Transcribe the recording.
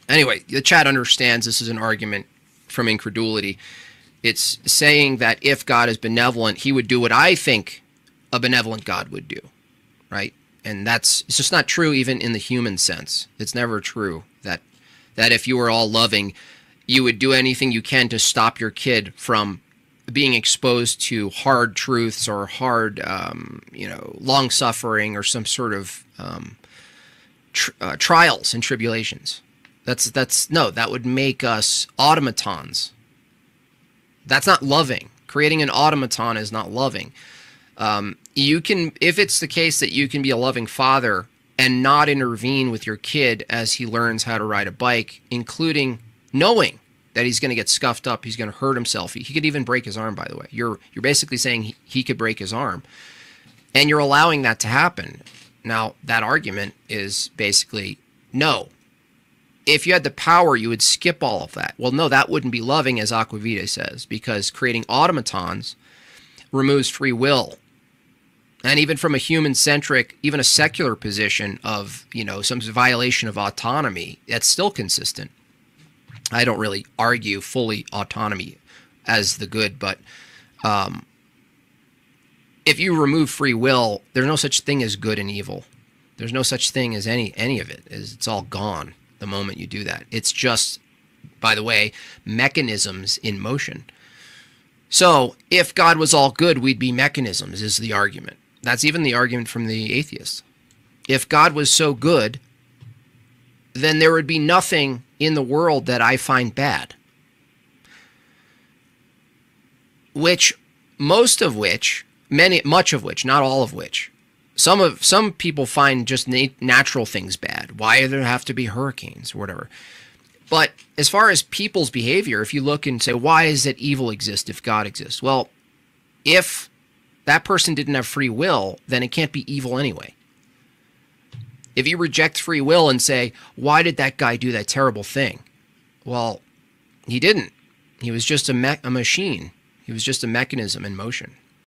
Anyway, the chat understands this is an argument from incredulity. It's saying that if God is benevolent, he would do what I think a benevolent God would do, right? And it's just not true even in the human sense. It's never true that if you were all loving, you would do anything you can to stop your kid from being exposed to hard truths or hard, long suffering or some sort of trials and tribulations. That would make us automatons. That's not loving. Creating an automaton is not loving. You can, if it's the case that you can be a loving father and not intervene with your kid as he learns how to ride a bike, including knowing that he's going to get scuffed up, he's going to hurt himself. He could even break his arm, by the way. You're basically saying he could break his arm, and you're allowing that to happen. Now, that argument is basically no. If you had the power, you would skip all of that. Well, no, that wouldn't be loving, as Aquavitae says, because creating automatons removes free will. And even from a human-centric, even a secular position of, some violation of autonomy, that's still consistent. I don't really argue fully autonomy as the good, but if you remove free will, there's no such thing as good and evil. There's no such thing as any of it. It's all gone the moment you do that. It's just, by the way, mechanisms in motion. So if God was all good, we'd be mechanisms, is the argument. That's even the argument from the atheists. If God was so good, then there would be nothing in the world that I find bad. Much of which, not all of which, some people find just natural things bad. Why do there have to be hurricanes or whatever? But as far as people's behavior, if you look and say, why is it evil exist if God exists? Well, if that person didn't have free will, then it can't be evil anyway. If you reject free will and say, why did that guy do that terrible thing? Well, he didn't. He was just a machine. He was just a mechanism in motion.